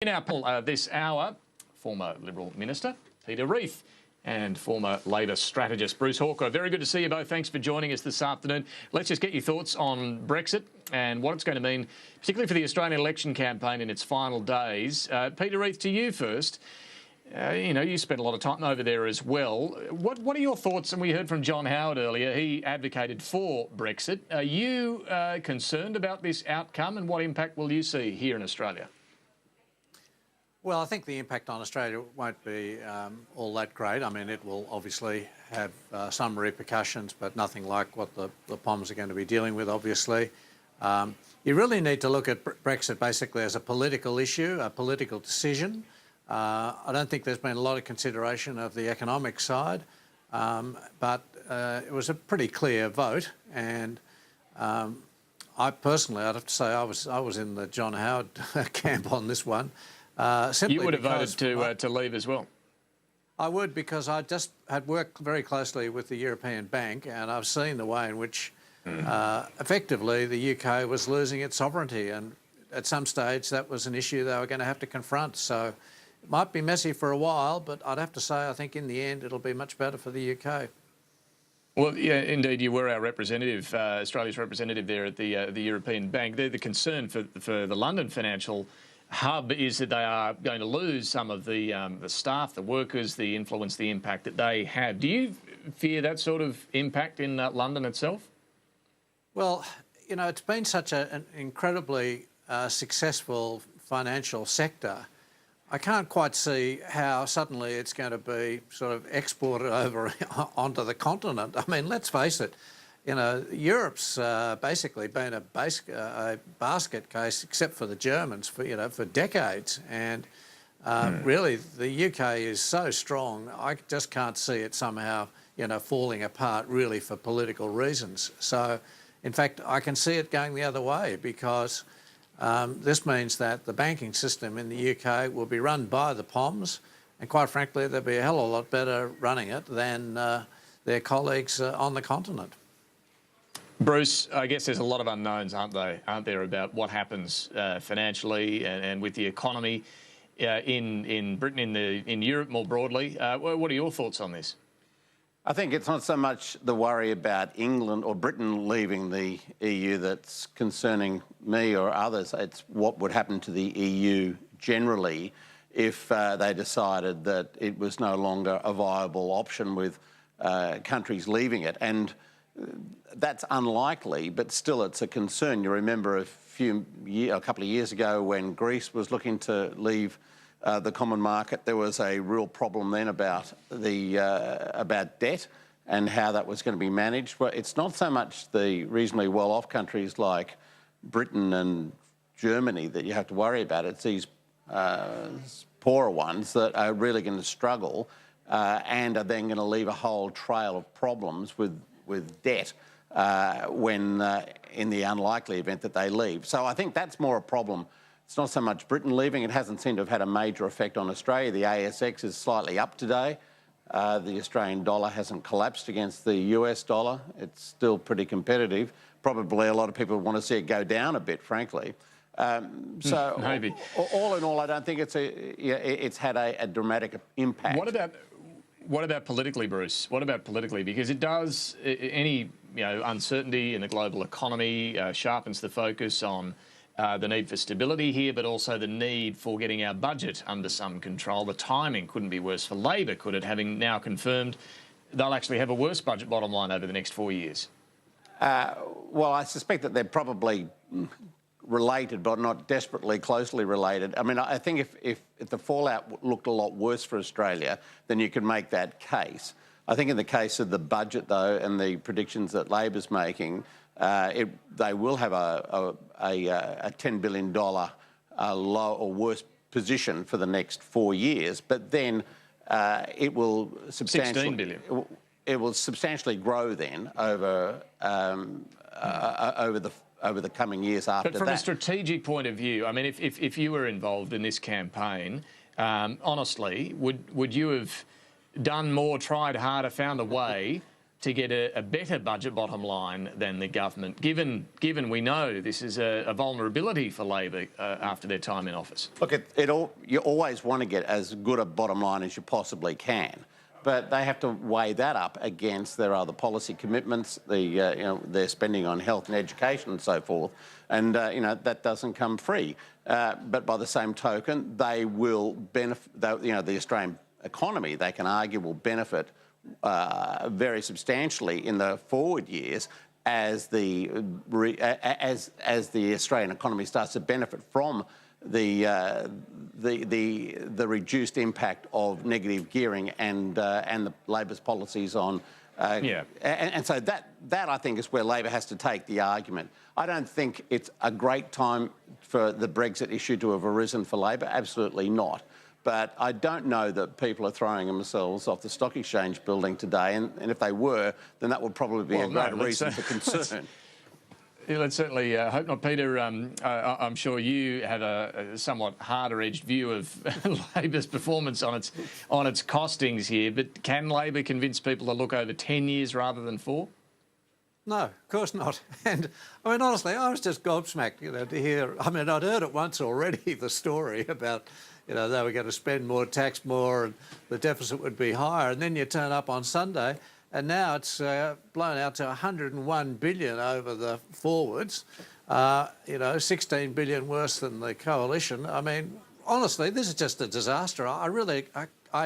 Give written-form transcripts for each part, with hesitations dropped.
In our poll this hour, former Liberal Minister Peter Reith and former Labor strategist Bruce Hawker. Very good to see you both. Thanks for joining us this afternoon. Let's just get your thoughts on Brexit and what it's going to mean, particularly for the Australian election campaign in its final days. Peter Reith, to you first. You spent a lot of time over there as well. What are your thoughts? And we heard from John Howard earlier. He advocated for Brexit. Are you concerned about this outcome, and what impact will you see here in Australia? Well, I think the impact on Australia won't be all that great. I mean, it will obviously have some repercussions, but nothing like what the POMs are going to be dealing with, obviously. You really need to look at Brexit basically as a political issue, a political decision. I don't think there's been a lot of consideration of the economic side, but it was a pretty clear vote. And I personally, I'd have to say, I was in the John Howard camp on this one. You would have voted to leave as well. I would, because I just had worked very closely with the European Bank, and I've seen the way in which effectively the UK was losing its sovereignty, and at some stage that was an issue they were going to have to confront. So it might be messy for a while, but I'd have to say I think in the end it'll be much better for the UK. Well, yeah, indeed, you were our representative, Australia's representative there at the European Bank. The concern for the London financial hub is that they are going to lose some of the staff, the workers, the influence, the impact that they have. Do you fear that sort of impact in London itself? Well, it's been such an incredibly successful financial sector. I can't quite see how suddenly it's going to be sort of exported over onto the continent. I mean, let's face it, Europe's basically been a basket case, except for the Germans, for decades. And really, the UK is so strong, I just can't see it somehow, falling apart really for political reasons. So, in fact, I can see it going the other way, because this means that the banking system in the UK will be run by the POMs, and quite frankly, they'll be a hell of a lot better running it than their colleagues on the continent. Bruce, I guess there's a lot of unknowns, aren't there, about what happens financially and with the economy in Britain, in Europe more broadly. What are your thoughts on this? I think it's not so much the worry about England or Britain leaving the EU that's concerning me or others. It's what would happen to the EU generally if they decided that it was no longer a viable option with countries leaving it. And that's unlikely, but still it's a concern. You remember a couple of years ago when Greece was looking to leave the common market, there was a real problem then about debt and how that was going to be managed. Well, it's not so much the reasonably well-off countries like Britain and Germany that you have to worry about. It's these poorer ones that are really going to struggle and are then going to leave a whole trail of problems with debt when in the unlikely event that they leave. So I think that's more a problem. It's not so much Britain leaving. It hasn't seemed to have had a major effect on Australia. The ASX is slightly up today. The Australian dollar hasn't collapsed against the US dollar. It's still pretty competitive. Probably a lot of people want to see it go down a bit, frankly. So maybe. All in all, I don't think it's had a dramatic impact. What about politically, Bruce? What about politically? Because it does, any uncertainty in the global economy sharpens the focus on the need for stability here, but also the need for getting our budget under some control. The timing couldn't be worse for Labor, could it, having now confirmed they'll actually have a worse budget bottom line over the next 4 years? Well, I suspect that they're probably related, but not desperately closely related. I mean, I think if the fallout looked a lot worse for Australia, then you could make that case. I think in the case of the budget, though, and the predictions that Labor's making, they will have a $10 billion low or worse position for the next 4 years, but then it will substantially 16 billion. It will substantially grow then over the coming years after that. But from a strategic point of view, I mean, if you were involved in this campaign, honestly, would you have done more, tried harder, found a way to get a better budget bottom line than the government, given we know this is a vulnerability for Labor after their time in office? Look, you always want to get as good a bottom line as you possibly can, but they have to weigh that up against their other policy commitments, their spending on health and education and so forth, and that doesn't come free. But by the same token, they will benefit. The Australian economy, they can argue, will benefit very substantially in the forward years as the Australian economy starts to benefit from the reduced impact of negative gearing and the Labor's policies on. And so that I think is where Labor has to take the argument. I don't think it's a great time for the Brexit issue to have arisen for Labor. Absolutely not. But I don't know that people are throwing themselves off the stock exchange building today, and if they were, then that would probably be a great reason for concern. Let's certainly hope not, Peter. I'm sure you have a somewhat harder-edged view of Labor's performance on its costings here. But can Labor convince people to look over 10 years rather than 4? No, of course not. And I mean, honestly, I was just gobsmacked, to hear. I mean, I'd heard it once already, the story about, they were going to spend more, tax more, and the deficit would be higher. And then you turn up on Sunday, and now it's blown out to 101 billion over the forwards. 16 billion worse than the coalition. I mean, honestly, this is just a disaster. I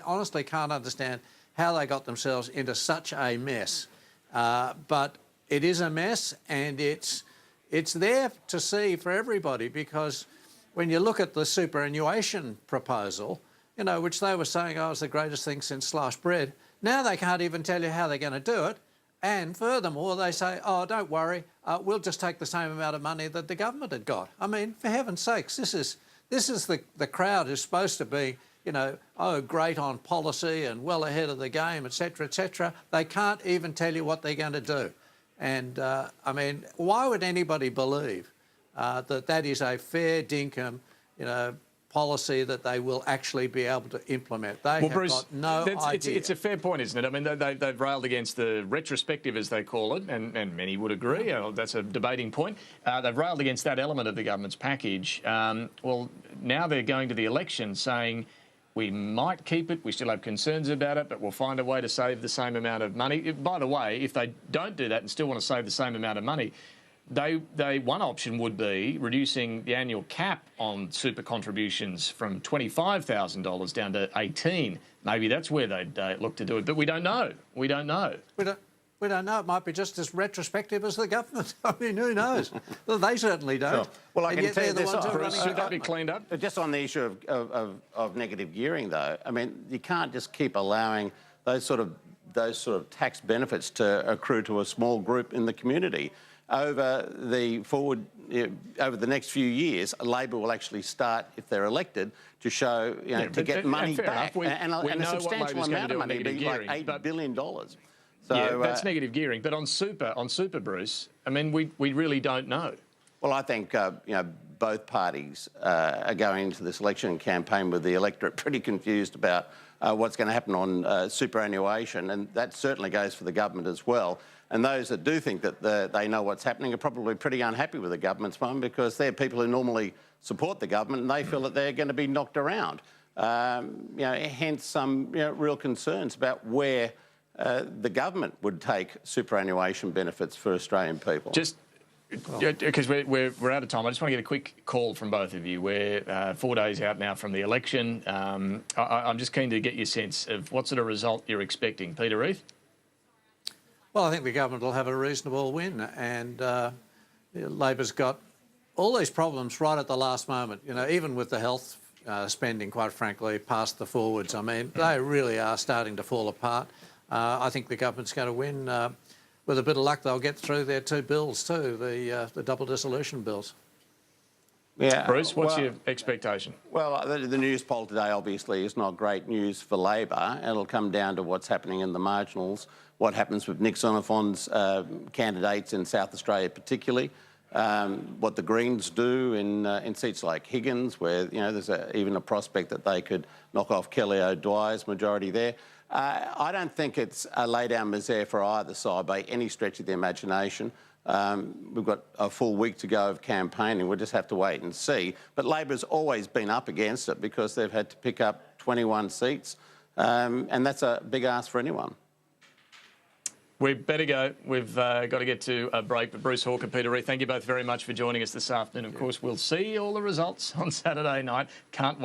honestly can't understand how they got themselves into such a mess. But it is a mess, and it's there to see for everybody, because when you look at the superannuation proposal, which they were saying, it's the greatest thing since sliced bread, now they can't even tell you how they're going to do it. And furthermore, they say, don't worry, we'll just take the same amount of money that the government had got. I mean, for heaven's sakes, this is the crowd who's supposed to be, great on policy and well ahead of the game, etc., etc. They can't even tell you what they're going to do. And, I mean, why would anybody believe that is a fair dinkum, policy that they will actually be able to implement? They have got no idea. It's a fair point, isn't it? I mean, they've railed against the retrospective, as they call it, and many would agree. That's a debating point. They've railed against that element of the government's package. Well, now they're going to the election saying, we might keep it, we still have concerns about it, but we'll find a way to save the same amount of money. By the way, if they don't do that and still want to save the same amount of money, one option would be reducing the annual cap on super contributions from $25,000 down to $18,000. Maybe that's where they'd look to do it, but we don't know. We don't know. We don't know. It might be just as retrospective as the government. I mean, who knows? Well, they certainly don't. Sure. Well, I can tell you this. Should that be cleaned up? Just on the issue of negative gearing, though, I mean, you can't just keep allowing those sort of tax benefits to accrue to a small group in the community. Over the next few years, Labor will actually start, if they're elected, to show, to get money back, and a substantial amount of money, like $8 billion. So that's negative gearing. But on super, Bruce, I mean, we really don't know. Well, I think both parties are going into this election campaign with the electorate pretty confused about what's going to happen on superannuation, and that certainly goes for the government as well. And those that do think that they know what's happening are probably pretty unhappy with the government's one, because they're people who normally support the government, and they feel that they're going to be knocked around. Hence some real concerns about where the government would take superannuation benefits for Australian people. Just because we're out of time, I just want to get a quick call from both of you. We're 4 days out now from the election. I'm just keen to get your sense of what sort of result you're expecting. Peter Reith? Well, I think the government will have a reasonable win, and Labor's got all these problems right at the last moment, even with the health spending, quite frankly, past the forwards. I mean, they really are starting to fall apart. I think the government's going to win. With a bit of luck, they'll get through their 2 bills too, the double dissolution bills. Yeah, Bruce, what's your expectation? Well, the Newspoll today obviously is not great news for Labor. It'll come down to what's happening in the marginals, what happens with Nick Xenophon's candidates in South Australia particularly, what the Greens do in seats like Higgins, where there's even a prospect that they could knock off Kelly O'Dwyer's majority there. I don't think it's a lay-down misère for either side by any stretch of the imagination. We've got a full week to go of campaigning. We'll just have to wait and see. But Labor's always been up against it because they've had to pick up 21 seats, and that's a big ask for anyone. We better go. We've got to get to a break. But Bruce Hawker, Peter Reith, thank you both very much for joining us this afternoon. Of course, we'll see all the results on Saturday night. Can't wait.